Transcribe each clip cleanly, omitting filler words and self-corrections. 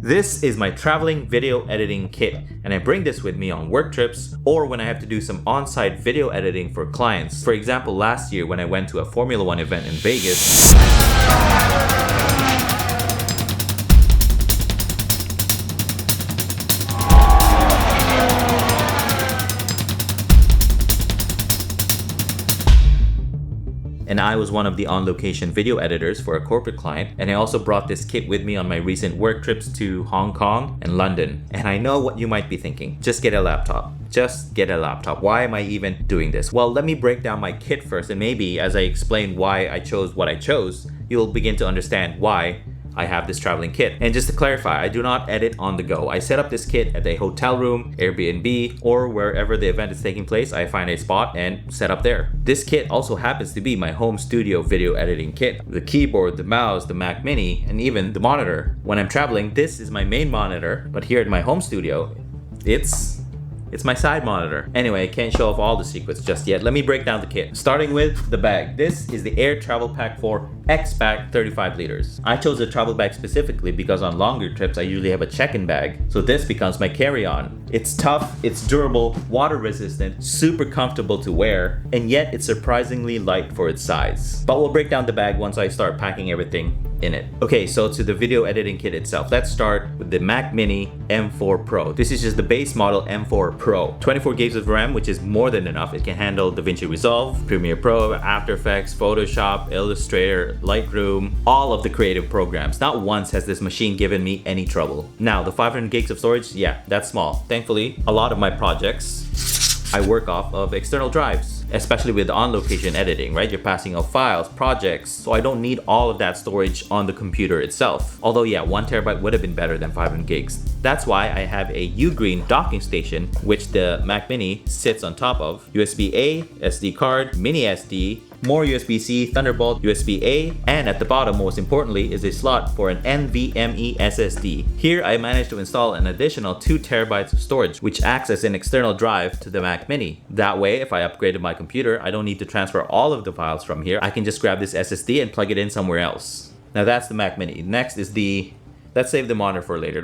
This is my traveling video editing kit, and I bring this with me on work trips or when I have to do some on-site video editing for clients. For example, last year when I went to a Formula 1 event in Vegas, and I was one of the on-location video editors for a corporate client, and I also brought this kit with me on my recent work trips to Hong Kong and London. And I know what you might be thinking, just get a laptop. Just get a laptop. Why am I even doing this? Well, let me break down my kit first, and maybe as I explain why I chose what I chose, you'll begin to understand why I have this traveling kit. And just to clarify, I do not edit on the go. I set up this kit at a hotel room, Airbnb, or wherever the event is taking place. I find a spot and set up there. This kit also happens to be my home studio video editing kit. The keyboard, the mouse, the Mac Mini, and even the monitor. When I'm traveling, this is my main monitor, but here at my home studio, it's my side monitor. Anyway, I can't show off all the secrets just yet. Let me break down the kit. Starting with the bag. This is the Air Travel Pack 4 X-Pack 35 liters. I chose a travel bag specifically because on longer trips I usually have a check-in bag, so this becomes my carry-on. It's tough, it's durable, water resistant, super comfortable to wear, and yet it's surprisingly light for its size. But we'll break down the bag once I start packing everything in it. Okay, so to the video editing kit itself, let's start with the Mac Mini M4 Pro. This is just the base model M4 Pro. 24 gigs of RAM, which is more than enough. It can handle DaVinci Resolve, Premiere Pro, After Effects, Photoshop, Illustrator, Lightroom, all of the creative programs. Not once has this machine given me any trouble. Now, the 500 gigs of storage, yeah, that's small. Thankfully, a lot of my projects I work off of external drives, especially with on-location editing, right? You're passing off files, projects, so I don't need all of that storage on the computer itself. Although yeah, 1 terabyte would have been better than 500 gigs. That's why I have a Ugreen docking station, which the Mac Mini sits on top of. USB-A, SD card, mini SD, more USB-C, Thunderbolt, USB-A, and at the bottom, most importantly, is a slot for an NVMe SSD. Here, I managed to install an additional 2 terabytes of storage, which acts as an external drive to the Mac Mini. That way, if I upgraded my computer, I don't need to transfer all of the files from here. I can just grab this SSD and plug it in somewhere else. Now that's the Mac Mini. Next is let's save the monitor for later.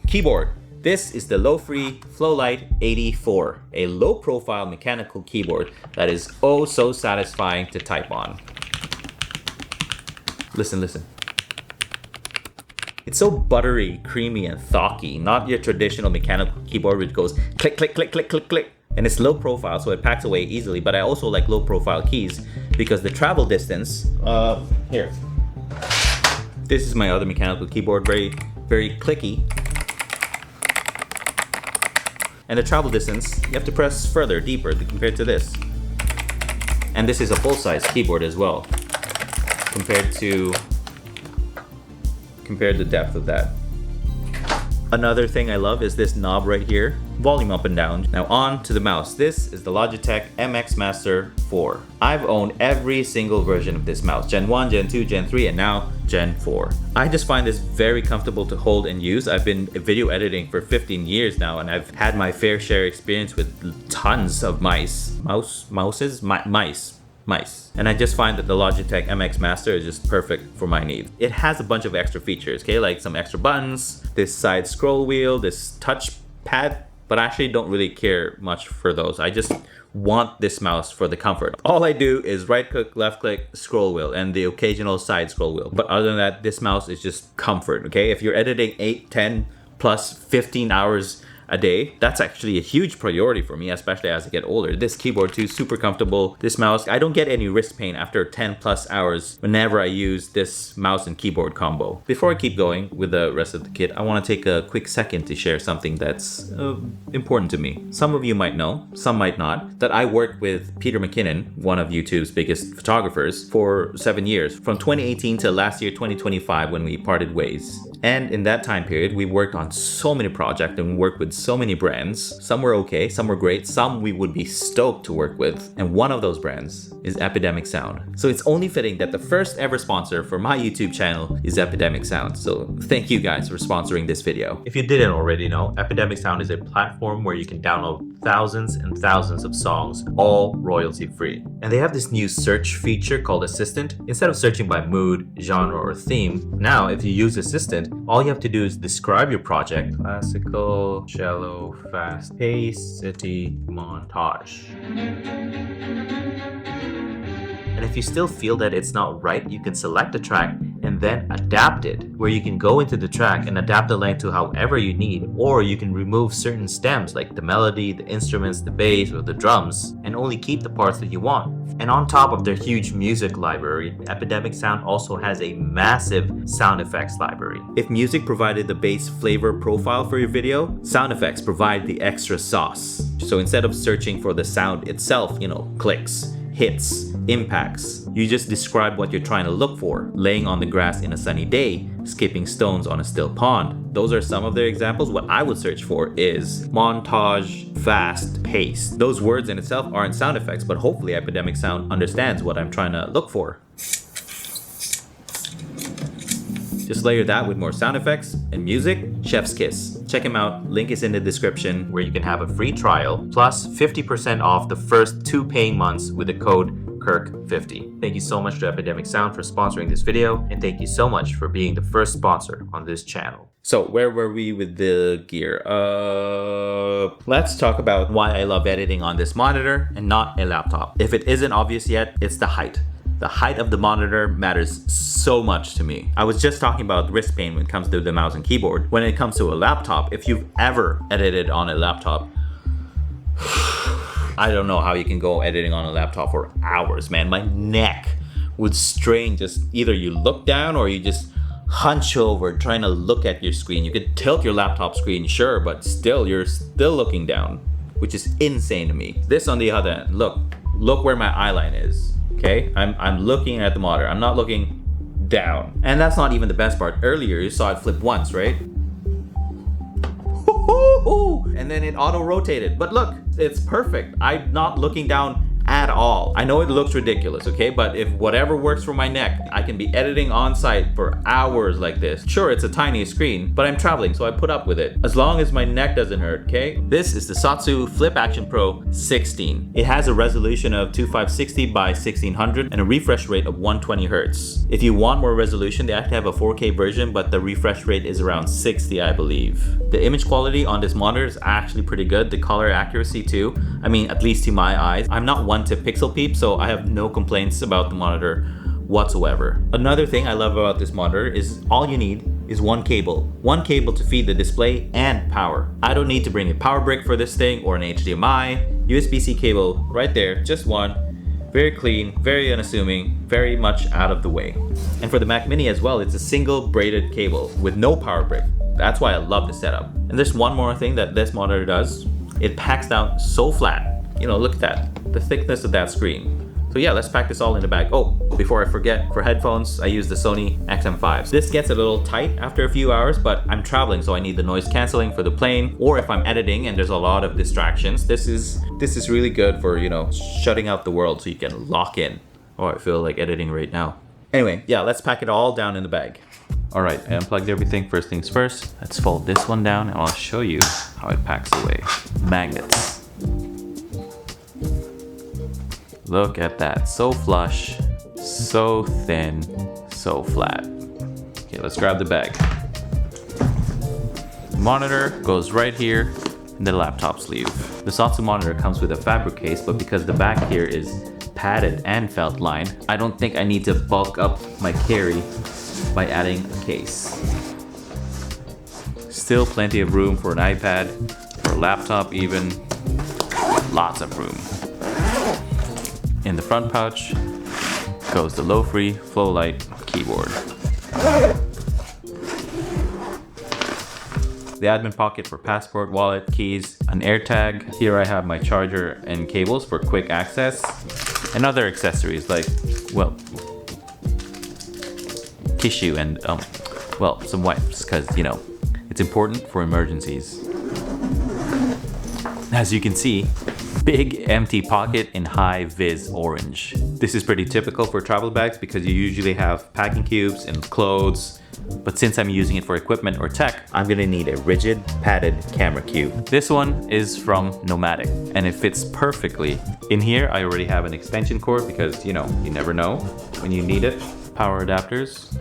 Keyboard. This is the Low-Free Flowlight 84, a low-profile mechanical keyboard that is oh so satisfying to type on. Listen. It's so buttery, creamy, and thocky, not your traditional mechanical keyboard which goes click, click, click, click, click, click. And it's low profile, so it packs away easily, but I also like low profile keys because the travel distance, here. This is my other mechanical keyboard, very, very clicky. And the travel distance, you have to press further, deeper compared to this. And this is a full-size keyboard as well, compared to the depth of that. Another thing I love is this knob right here, volume up and down. Now on to the mouse. This is the Logitech MX Master 4. I've owned every single version of this mouse, Gen 1, Gen 2, Gen 3, and now Gen 4. I just find this very comfortable to hold and use. I've been video editing for 15 years now, and I've had my fair share experience with tons of mice. And I just find that the Logitech MX Master is just perfect for my needs. It has a bunch of extra features, okay, like some extra buttons, this side scroll wheel, this touch pad, but I actually don't really care much for those. I just want this mouse for the comfort. All I do is right click, left click, scroll wheel, and the occasional side scroll wheel. But other than that, this mouse is just comfort, okay? If you're editing 8, 10, plus 15 hours a day, that's actually a huge priority for me, especially as I get older. This keyboard too, super comfortable. This mouse, I don't get any wrist pain after 10 plus hours whenever I use this mouse and keyboard combo. Before I keep going with the rest of the kit, I want to take a quick second to share something that's important to me. Some of you might know, some might not, that I worked with Peter McKinnon, one of YouTube's biggest photographers, for 7 years, from 2018 to last year, 2025, when we parted ways. And in that time period, we worked on so many projects and worked with so many brands. Some were okay, some were great, some we would be stoked to work with. And one of those brands is Epidemic Sound. So it's only fitting that the first ever sponsor for my YouTube channel is Epidemic Sound. So thank you guys for sponsoring this video. If you didn't already know, Epidemic Sound is a platform where you can download thousands and thousands of songs, all royalty free. And they have this new search feature called Assistant. Instead of searching by mood, genre, or theme, now if you use Assistant, All you have to do is describe your project. Classical, cello, fast pace, city, montage. And if you still feel that it's not right, you can select a track and then adapt it, where you can go into the track and adapt the length to however you need, or you can remove certain stems like the melody, the instruments, the bass, or the drums, and only keep the parts that you want. And on top of their huge music library, Epidemic Sound also has a massive sound effects library. If music provided the base flavor profile for your video, sound effects provide the extra sauce. So instead of searching for the sound itself, clicks, hits, impacts, you just describe what you're trying to look for. Laying on the grass in a sunny day, skipping stones on a still pond. Those are some of their examples. What I would search for is montage, fast pace. Those words in itself aren't sound effects, but hopefully Epidemic Sound understands what I'm trying to look for. Just layer that with more sound effects and music, chef's kiss. Check him out, link is in the description, where you can have a free trial, plus 50% off the first 2 paying months with the code Kirk50. Thank you so much to Epidemic Sound for sponsoring this video, and thank you so much for being the first sponsor on this channel. So where were we with the gear? Let's talk about why I love editing on this monitor and not a laptop. If it isn't obvious yet, it's the height. The height of the monitor matters so much to me. I was just talking about wrist pain when it comes to the mouse and keyboard. When it comes to a laptop, if you've ever edited on a laptop, I don't know how you can go editing on a laptop for hours, man. My neck would strain. Just either you look down or you just hunch over trying to look at your screen. You could tilt your laptop screen, sure, but still, you're still looking down, which is insane to me. This on the other end, look where my eye line is. Okay, I'm looking at the monitor. I'm not looking down. And that's not even the best part. Earlier, you saw it flip once, right? And then it auto-rotated. But look, it's perfect. I'm not looking down at all. I know it looks ridiculous, okay? But if whatever works for my neck, I can be editing on site for hours like this. Sure, it's a tiny screen, but I'm traveling, so I put up with it. As long as my neck doesn't hurt, okay? This is the Satsu Flip Action Pro 16. It has a resolution of 2560 by 1600 and a refresh rate of 120 Hz. If you want more resolution, they actually have a 4K version, but the refresh rate is around 60, I believe. The image quality on this monitor is actually pretty good. The color accuracy too. I mean, at least to my eyes. I'm not one to pixel peep, so I have no complaints about the monitor whatsoever. Another thing I love about this monitor is all you need is one cable to feed the display and power. I don't need to bring a power brick for this thing or an HDMI. USB-C cable right there, just one. Very clean, very unassuming, very much out of the way. And for the Mac Mini as well, it's a single braided cable with no power brick. That's why I love the setup. And there's one more thing that this monitor does. It packs down so flat. Look at that, the thickness of that screen. So yeah, let's pack this all in the bag. Oh, before I forget, for headphones, I use the Sony XM5s. This gets a little tight after a few hours, but I'm traveling, so I need the noise canceling for the plane, or if I'm editing and there's a lot of distractions, this is really good for, shutting out the world so you can lock in. Oh, I feel like editing right now. Anyway, yeah, let's pack it all down in the bag. All right, I unplugged everything. First things first, let's fold this one down and I'll show you how it packs away. Magnets. Look at that, so flush, so thin, so flat. Okay, let's grab the bag. The monitor goes right here in the laptop sleeve. The Satsu monitor comes with a fabric case, but because the back here is padded and felt lined, I don't think I need to bulk up my carry by adding a case. Still plenty of room for an iPad, for a laptop even, lots of room. In the front pouch goes the low-free Flowlight keyboard. The admin pocket for passport, wallet, keys, an AirTag. Here I have my charger and cables for quick access, and other accessories like, tissue and, some wipes, because, it's important for emergencies. As you can see, big empty pocket in high vis orange. This is pretty typical for travel bags because you usually have packing cubes and clothes, but since I'm using it for equipment or tech, I'm gonna need a rigid padded camera cube. This one is from Nomadic and it fits perfectly. In here, I already have an extension cord because, you never know when you need it. Power adapters.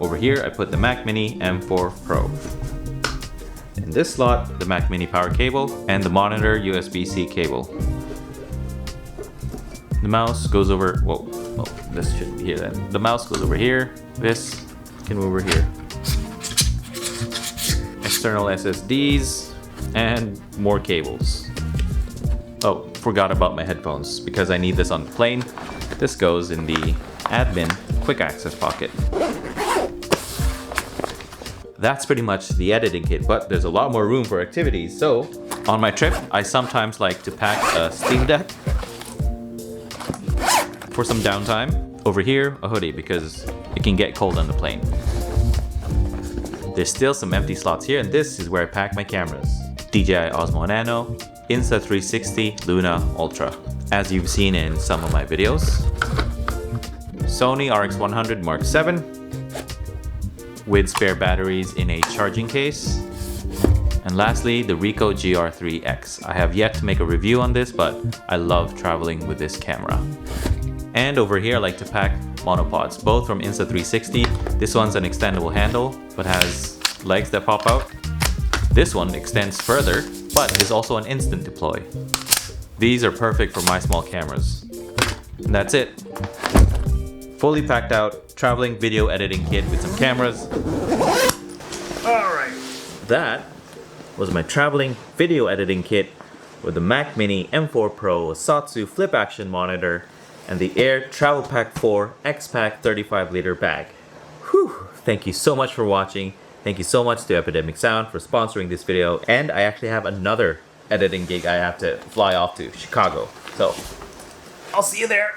Over here, I put the Mac Mini M4 Pro. In this slot, the Mac Mini power cable and the monitor USB-C cable. The mouse goes over, whoa, this shouldn't be here then. The mouse goes over here, this can move over here. External SSDs and more cables. Oh, forgot about my headphones because I need this on the plane. This goes in the admin quick access pocket. That's pretty much the editing kit, but there's a lot more room for activities. So on my trip, I sometimes like to pack a Steam Deck for some downtime. Over here, a hoodie because it can get cold on the plane. There's still some empty slots here, and this is where I pack my cameras. DJI Osmo Nano, Insta360 Luna Ultra. As you've seen in some of my videos. Sony RX100 Mark 7 with spare batteries in a charging case. And lastly, the Ricoh GR3X. I have yet to make a review on this, but I love traveling with this camera. And over here, I like to pack monopods, both from Insta360. This one's an extendable handle, but has legs that pop out. This one extends further, but is also an instant deploy. These are perfect for my small cameras. And that's it. Fully packed out traveling video editing kit with some cameras. Alright. That was my traveling video editing kit with the Mac Mini M4 Pro, a Satsu flip action monitor, and the Air Travel Pack 4 X-Pack 35-liter bag. Whew! Thank you so much for watching. Thank you so much to Epidemic Sound for sponsoring this video. And I actually have another editing gig I have to fly off to, Chicago. So, I'll see you there.